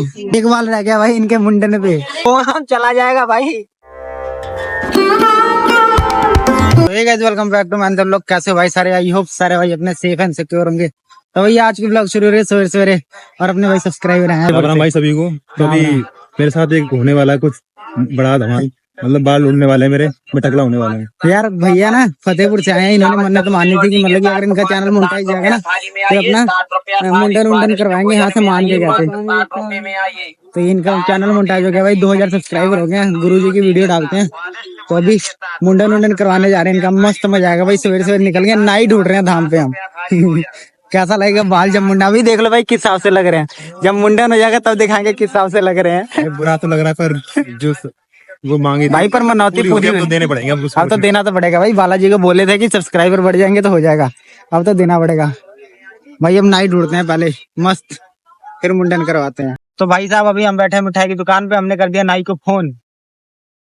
एक बाल रह गया भाई इनके मुंडन पे, फोन चला जाएगा भाई। तो ये guys welcome back to my अंदर लोग, कैसे हो भाई सारे? आई होप सारे भाई अपने सेफ एंड सिक्योर होंगे। तो भाई आज की ब्लॉग शुरू हो रही है सवेरे सवेरे, और अपने भाई सब्सक्राइबर हैं भाई सभी को। तो अभी मेरे साथ एक होने वाला है कुछ बड़ा धमाल, मतलब बाल उड़ने वाले हैं मेरे, मैं टकला होने वाला है। यार भैया ना फतेहपुर से आए हैं, इन्होंने मन्नत मानी थी कि मतलब कि अगर इनका चैनल मोनेटाइज जाएगा ना तो अपना मुंडन करवाएंगे यहाँ से मान के जाते। तो इनका चैनल मोनेटाइज हो गया भाई, 2000 सब्सक्राइबर हो गए हैं, गुरुजी की वीडियो डालते हैं। तो अभी मुंडन करवाने जा रहे हैं, इनका मस्त मजा आएगा भाई। सवेरे सवेरे निकल गए, नाई ढूंढ रहे हैं धाम पे हम। कैसा लगेगा बाल जब मुंडा, भी देख लो भाई किस हिसाब से लग रहे हैं। जब मुंडन हो जाएगा तब दिखाएंगे किस हिसाब से लग रहे हैं। बुरा तो लग रहा है पर जो वो मांगे भाई पर मनौती पूरी तो देने पड़ेंगे। अब तो देना तो पड़ेगा भाई, बालाजी को बोले थे कि सब्सक्राइबर बढ़ जाएंगे तो हो जाएगा, अब तो देना पड़ेगा भाई। अब नाई ढूंढते हैं पहले मस्त, फिर मुंडन करवाते हैं। तो भाई साहब अभी हम बैठे मिठाई की दुकान पे, हमने कर दिया नाई को फोन।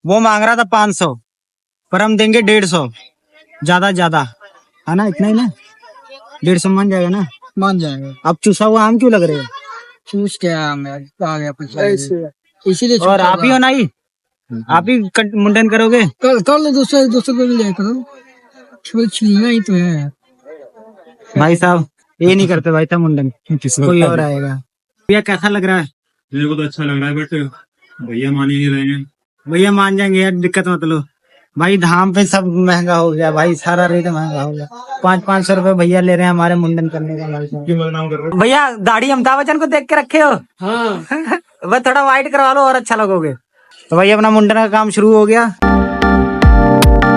वो मांग रहा था 500 पर हम देंगे 150, ज्यादा है ना, इतना ही ना, 150 मान जाएगा ना? मान जाएगा। अब चूसा हुआ आम क्यों लग रहे हैं? चूस क्या आम है, आ गया इसीलिए। और आप ही हो नाई, आप ही मुंडन करोगे? कल दूसरे को भी ले करो, छीलना ही तो है भाई साहब। ये नहीं करते भाई साहब मुंडन, कोई और आएगा। भैया कैसा लग रहा है? मेरे को तो अच्छा लग रहा है, बट भैया मान ही नहीं रहे हैं। भैया मान जाएंगे यार, दिक्कत मत लो भाई। धाम पे सब महंगा हो गया भाई, सारा रेट महंगा हो गया। 500 रुपए भैया ले रहे हैं हमारे मुंडन करने का। भैया दाढ़ी अमिताभ बच्चन को देख के रखे हो? हाँ। बस थोड़ा व्हाइट करवा लो और अच्छा लगोगे। तो भाई अपना मुंडन का काम शुरू हो गया।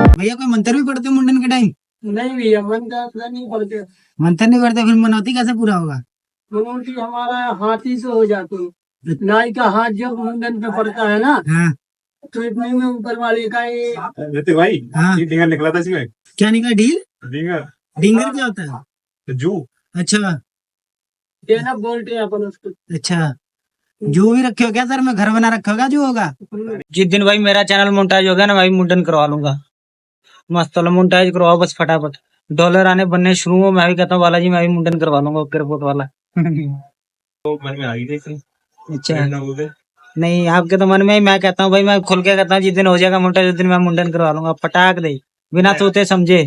भैया कोई मंत्र भी पढ़ते हो मुंडन के टाइम? नहीं भैया, मंत्र नहीं पड़ते। मंत्र नहीं पढ़ते, फिर मनौती कैसे पूरा होगा? मनौती हमारा हाथी से हो जाती है। नाई का हाथ जब मुंडन पे पड़ता है ना, हाँ। तो इतने में ऊपर वाले का रहते भाई। हाँ। डिंगर निकला था इसमें। क्या निकला? डील? डिंगर क्या होता है? जू। अच्छा देना बोलते हैं अपन उसको। अच्छा, जो भी रखे हो क्या सर? मैं घर बना रखा होगा जो होगा। जिस दिन भाई मेरा चैनल मोनेटाइज हो गया ना भाई, मुंडन करवा लूंगा मस्त। मोनेटाइज करवाओ बस फटाफट, डॉलर आने बनने शुरू हो। मैं भी कहता हूँ बालाजी मैं भी मुंडन करवा लूंगा, ओके रिपोर्ट वाला। तो मन में आ गई थी। अच्छा नहीं, आपके तो मन में ही। मैं कहता हूँ भाई, मैं खुल के कहता हूँ जिस दिन हो जाएगा मोनेटाइज उस दिन मैं मुंडन करवा लूंगा, पटाक दे, बिना सोचे समझे।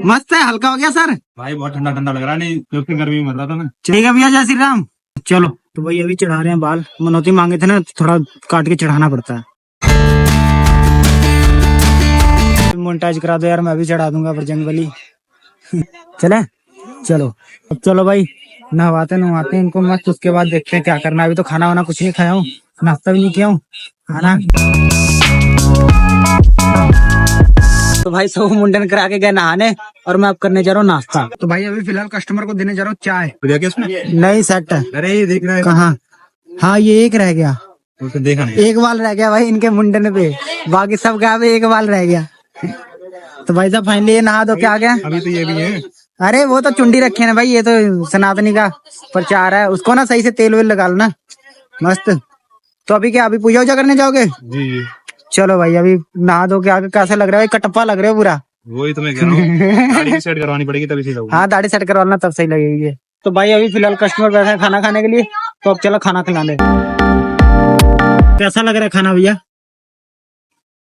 मस्त है, हल्का हो गया सर भाई। बहुत ठंडा ठंडा लग रहा, नहीं क्योंकि गर्मी में मर रहा था मैं। ठीक है भैया, जय श्री राम। चलो तो भाई अभी चढ़ा रहे हैं बाल, मनौती मांगे थे ना, थोड़ा काट के चढ़ाना पड़ता है। मोनेटाइज करा दो यार, मैं भी चढ़ा दूंगा बजरंगबली। चले चलो अब, चलो भाई नहवाते हैं इनको मस्त, उसके बाद देखते हैं क्या करना। अभी तो खाना वाना कुछ नहीं खाया हूँ, नाश्ता भी नहीं किया हूँ, खाना। तो भाई सब मुंडन करा के गए नहाने, और मैं अब करने जा रहा हूँ नाश्ता। तो भाई अभी फिलहाल कस्टमर को देने जा रहा हूँ चाय। नहीं सेट है। अरे ये देख रहा है कहाँ? हाँ ये एक रह गया, तो देखा नहीं। एक बाल रह गया भाई इनके मुंडन पे, बाकी सब का भी एक बाल रह गया। तो भाई साहब फाइनली ये नहा धो के आ गया। अभी तो ये भी है। अरे वो तो चुंडी रखे ना भाई, ये तो सनातनी का प्रचार है, उसको ना सही से तेल वेल लगा लो ना मस्त। तो अभी क्या, अभी पूजा वूजा करने जाओगे? जी। चलो भाई अभी नहा धो के आगे। कैसा लग रहा है? कटप्पा लग रहा है पूरा। वही तो मैं कह रहा हूँ, दाढ़ी सेट करवानी पड़ेगी तभी सही लगेगा। हाँ दाढ़ी सेट करवाना तब सही लगेगी। तो भाई अभी फिलहाल कस्टमर बैठे हैं खाना खाने के लिए, तो अब चलो खाना खिलाने। कैसा लग रहा है खाना भैया?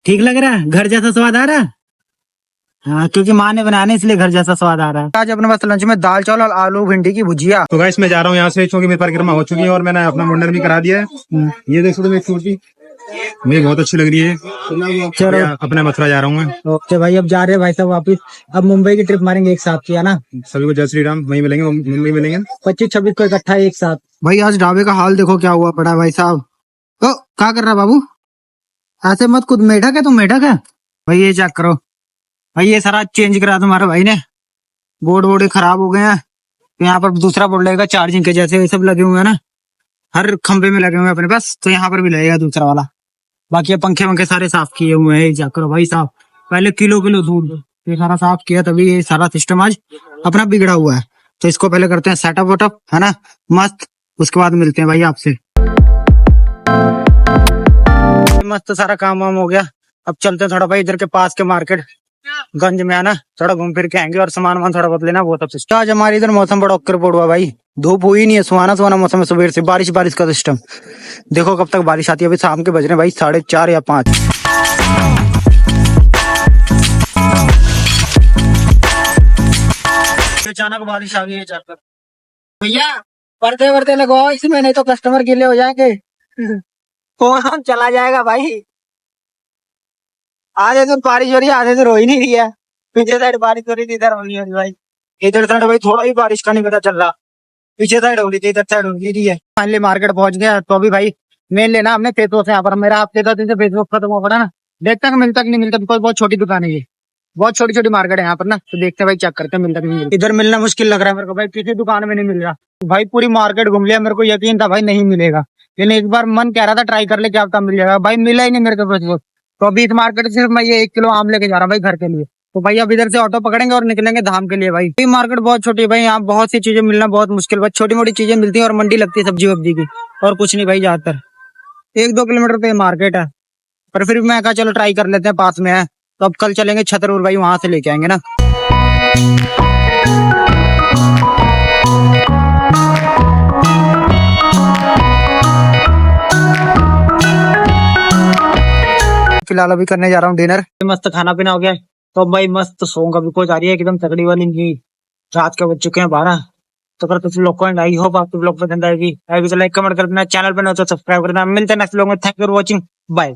ठीक लग रहा है? घर जैसा स्वाद आ रहा है? हाँ क्योंकि माँ ने बनाने इसलिए घर जैसा स्वाद आ रहा है। आज अपने पास लंच में दाल चावल और आलू भिंडी की भुजिया। तो गाइस मैं जा रहा हूँ यहाँ से, क्योंकि मेरी परिक्रमा हो चुकी है और मैंने अपना मुंडन भी करा दिया है। ये देख सकते हो छोटी, मुझे बहुत अच्छी लग रही है। चलो अपने मथुरा जा रहा हूँ मैं। ओके भाई, अब जा रहे हैं भाई साहब वापिस। अब मुंबई की ट्रिप मारेंगे एक साथ, किया ना? सभी को जय श्री राम। वहीं मिलेंगे, मुंबई मिलेंगे 25-26 को इकट्ठा एक साथ। भाई आज ढाबे का हाल देखो क्या हुआ पड़ा है भाई साहब। तो क्या कर रहा बाबू? ऐसे मत, खुद मेढक है तुम, मेढक है भाई। ये चेक करो भाई, ये सारा चेंज करा तुम्हारे भाई ने, बोर्ड खराब हो गए हैं। तो यहाँ पर दूसरा बोर्ड लगेगा चार्जिंग के जैसे, ये सब लगे हुए हैं ना, हर खंबे में लगे हुए हैं अपने पास। तो यहाँ पर भी लगेगा दूसरा वाला। बाकी पंखे वंखे सारे साफ किए हुए हैं, चेक करो भाई साहब। पहले किलो दूध ये सारा साफ किया, तभी ये सारा सिस्टम आज अपना बिगड़ा हुआ है। तो इसको पहले करते हैं सेटअप वेटअप, है ना मस्त, उसके बाद मिलते हैं भाई आपसे। मस्त सारा काम वाम हो गया, अब चलते हैं थोड़ा भाई इधर के पास के मार्केट, गंज में आना, थोड़ा घूम फिर के आएंगे और सामान वामान थोड़ा बहुत लेना, वो सब सिस्टम। आज हमारे इधर मौसम बड़ा अक्कर पड़ हुआ भाई, धूप हुई नहीं है, सुहाना सुहाना मौसम है सुबह से, बारिश बारिश का सिस्टम। देखो कब तक बारिश आती है। अभी शाम के बज रहे हैं भाई 4:30 या 5। अचानक बारिश आ गई है जाकर। भैया पर्दे वर्दे लगवाओ इसमें, नहीं तो कस्टमर गिले हो जाएंगे। फोन चला जाएगा भाई। आधे दिन बारिश हो रही है, आधे दिन हो ही नहीं रही है। पीछे साइड बारिश हो रही थी, इधर हो नहीं हो रही भाई। इधर साइड भाई थोड़ा भी बारिश का नहीं पता चल रहा। पीछे साइड हो रही थी, इधर साइड हो रही है। फाइनली मार्केट पहुंच गया। तो अभी भाई मेन लेना हमने फेसवॉश है यहाँ पर। मेरा हफ्ते 10 दिन से फेसवॉश खत्म हो पड़ा ना, देखता मिलता कि नहीं मिलता, बिकॉज बहुत छोटी दुकान है ये, बहुत छोटी छोटी मार्केट है यहाँ पर ना। तो देखते हैं भाई, चेक करते हैं मिलता कि नहीं मिलता। इधर मिलना मुश्किल लग रहा है मेरे को भाई, किसी दुकान में नहीं मिल रहा। भाई पूरी मार्केट घूम लिया, मेरे को यकीन था भाई नहीं मिलेगा, लेकिन एक बार मन कह रहा था ट्राई कर ले क्या पता मिल जाएगा। भाई मिला ही नहीं मेरे को फेसवॉश। तो अभी इस मार्केट से सिर्फ मैं ये 1 किलो आम लेके जा रहा हूँ भाई घर के लिए। तो भाई अब इधर से ऑटो पकड़ेंगे और निकलेंगे धाम के लिए। भाई ये मार्केट बहुत छोटी है भाई, यहाँ बहुत सी चीजें मिलना बहुत मुश्किल, बस छोटी मोटी चीजें मिलती है और मंडी लगती है सब्जी वब्जी की, और कुछ नहीं भाई। ज्यादातर 1-2 किलोमीटर पे मार्केट है, पर फिर भी मैं कहा चलो ट्राई कर लेते हैं, पास में है। तो अब कल चलेंगे छतरपुर भाई, वहां से लेके आएंगे ना। फिलहाल अभी करने जा रहा हूँ डिनर। मस्त खाना पीना हो गया है, तो भाई मस्त सॉन्ग अभी को जा रही है एकदम तगड़ी वाली नींद। रात के बज चुके हैं 12। तो अगर तुम लोग को आई होप आपको ब्लॉग पसंद आएगी तो लाइक कमेंट कर देना, चैनल पर न हो तो सब्सक्राइब करना। मिलते हैं नेक्स्ट व्लॉग में। Thank you for watching, bye.